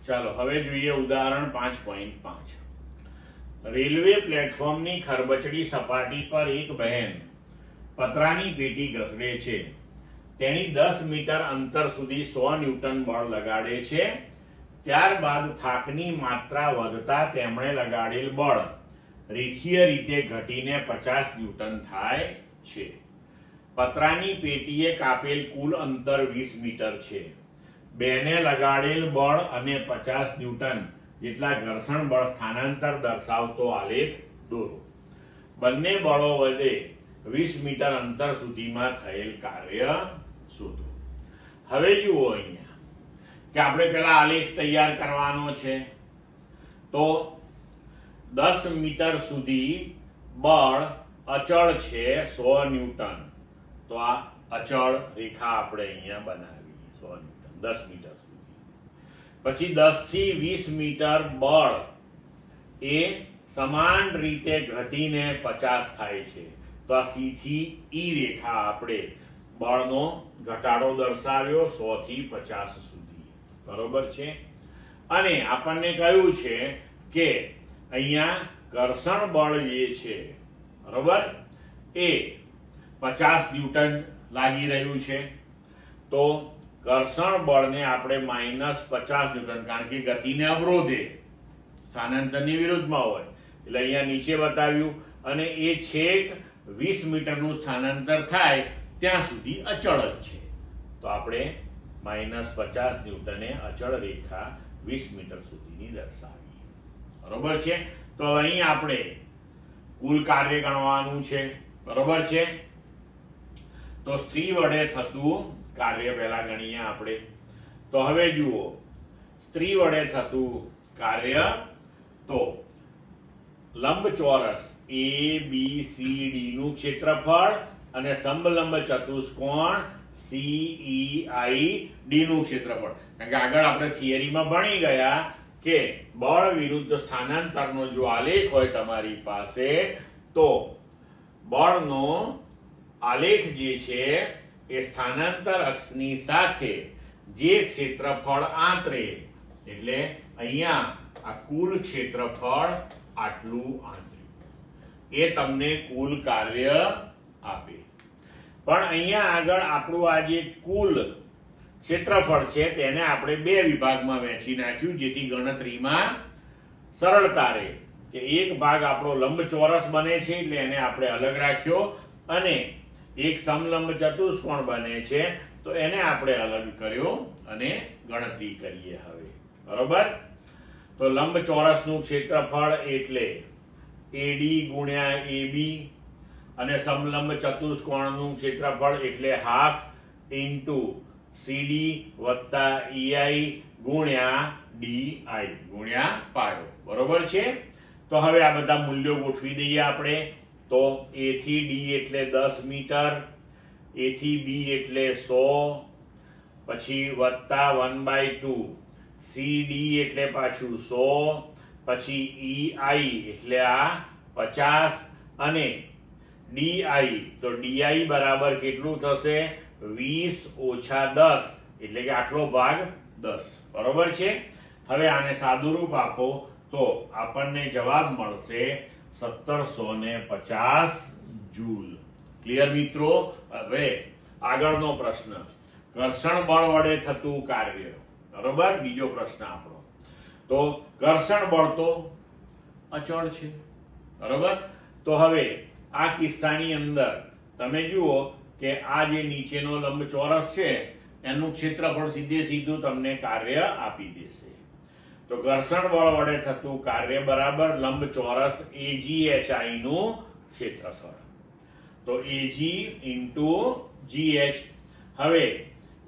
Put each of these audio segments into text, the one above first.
ચાલો હવે જોઈએ ઉદાહરણ 5.5. રેલવે પ્લેટફોર્મની ખરબચડી સપાટી પર એક બહેન પતરાની પેટી ઘસડે છે. તેણી 10 મીટર અંતર સુધી 100 ન્યૂટન બળ લગાડે છે. ત્યારબાદ થાકની માત્રા વધતા તેમણે લગાડેલ બળ રેખીય રીતે ઘટીને 50 ન્યૂટન થાય છે. પતરાની પેટીએ કાપેલ કુલ અંતર 20 મીટર છે. બેને લગાડેલ બળ અને 50 ન્યૂટન જેટલા ઘર્ષણ બળ સ્થાનાંતર દર્શાવતો આલેખ દોરો. બંને બળો વચ્ચે 20 મીટર અંતર સુધીમાં થયેલ કાર્ય શોધો. હવે જુઓ અહીંયા કે આપણે પેલા આલેખ તૈયાર કરવાનો છે. તો 10 મીટર સુધી બળ અચળ છે 100 ન્યૂટન. તો આ અચળ રેખા આપણે અહીંયા બનાવી 100 ન્યૂટન 10 મીટર સુધી. પછી 10 થી 20 મીટર બળ એ સમાન રીતે ઘટીને 50 થાય છે. તો આ C થી E રેખા આપણે બળનો ઘટાડો દર્શાવ્યો 100 થી 50 સુધી. બરોબર છે. અને આપણને કહ્યું છે કે અહીંયા ઘર્ષણ બળ જે છે બરોબર એ 50 ન્યૂટન લાગી રહ્યું છે. તો ઘર્ષણ બળને આપણે -50 ન્યૂટન, કારણ કે ગતિને અવરોધે સ્થાનાંતરની વિરુદ્ધમાં હોય એટલે અહીંયા નીચે બતાવ્યું. અને એ છેક 20 મીટરનું સ્થાનાંતર થાય ત્યાં સુધી અચળ જ છે. તો આપણે -50 ન્યૂટને અચળ રેખા 20 મીટર સુધીની દર્શાવી. બરોબર છે. તો અહીં આપણે કુલ કાર્ય ગણવાનું છે. બરોબર છે. તો સ્ત્રી વડે થતું કાર્ય પહેલા ગણીએ આપણે. તો હવે જુઓ, સ્ત્રી વડે થતું કાર્ય તો લંબચોરસ ABCD નું ક્ષેત્રફળ અને સમલંબ ચતુષ્કોણ CEID નું ક્ષેત્રફળ. કારણ કે આગળ આપણે થિયરીમાં ભણી ગયા કે બળ વિરુદ્ધ સ્થાનાંતરનો જો આલેખ હોય તમારી પાસે તો બળનો આલેખ જે છે એ સ્થાનાંતર અક્ષની સાથે જે ક્ષેત્રફળ આંતરે, એટલે અહીંયા આ કુલ ક્ષેત્રફળ આટલું આંતર્યું એ તમને કુલ કાર્ય આપે. પણ અહીંયા આગળ આપણું આ જે કુલ ક્ષેત્રફળ છે તેને આપણે બે વિભાગમાં વહેંચી નાખ્યું જેથી ગણતરીમાં સરળતા રહે. કે એક ભાગ આપણો લંબચોરસ બને છે એટલે એને આપણે અલગ રાખ્યો, અને એક સમલંબ ચતુષ્કોણ બને છે તો એને આપણે અલગ કર્યો અને ગણતરી કરીએ હવે. બરોબર. તો લંબચોરસનું ક્ષેત્રફળ એટલે AD ગુણ્યા AB અને સમલંબ ચતુષ્કોણનું ક્ષેત્રફળ એટલે હાફ ઇન્ટુ CD વત્તા EI ગુણ્યા DI ગુણ્યા પાયો. બરોબર છે. તો હવે આ બધા મૂલ્યો ગોઠવી દઈએ આપણે. તો A થી D એટલે 10 મીટર, A થી B એટલે 100, પછી વત્તા 1/2, CD એટલે પાછું 100, પછી EI એટલે આ 50 અને DI, તો DI બરાબર કેટલું થશે 20 ઓછા 10 એટલે કે આટલો ભાગ 10. બરોબર છે. હવે આને સાદુરૂપ આપો તો આપણને જવાબ મળશે 1750 જૂલ. ક્લિયર મિત્રો. હવે આગળનો પ્રશ્ન, ઘર્ષણ બળ વડે થતું કાર્ય. બરોબર. બીજો પ્રશ્ન આપણો. તો ઘર્ષણ બળ તો અચળ છે. બરોબર. તો હવે આ કિસ્સાની અંદર તમે જુઓ કે આ જે નીચેનો લંબચોરસ છે એનું ક્ષેત્રફળ સીધે સીધું તમને કાર્ય આપી દેશે. તો ઘર્ષણ બળ વડે થતું કાર્ય બરાબર લંબચોરસ AGHI નું ક્ષેત્રફળ. તો AG ઇન્ટુ GH. હવે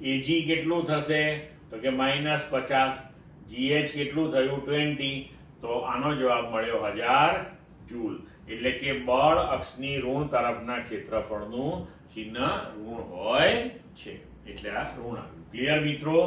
AG કેટલું થશે તો કે -50, GH કેટલું થયું 20. તો આનો જવાબ મળ્યો 1000 જૂલ. એટલે કે બળ અક્ષની ઋણ તરફના ક્ષેત્રફળનું ચિહ્ન ઋણ હોય છે એટલે આ ઋણ આવ્યું. ક્લિયર મિત્રો.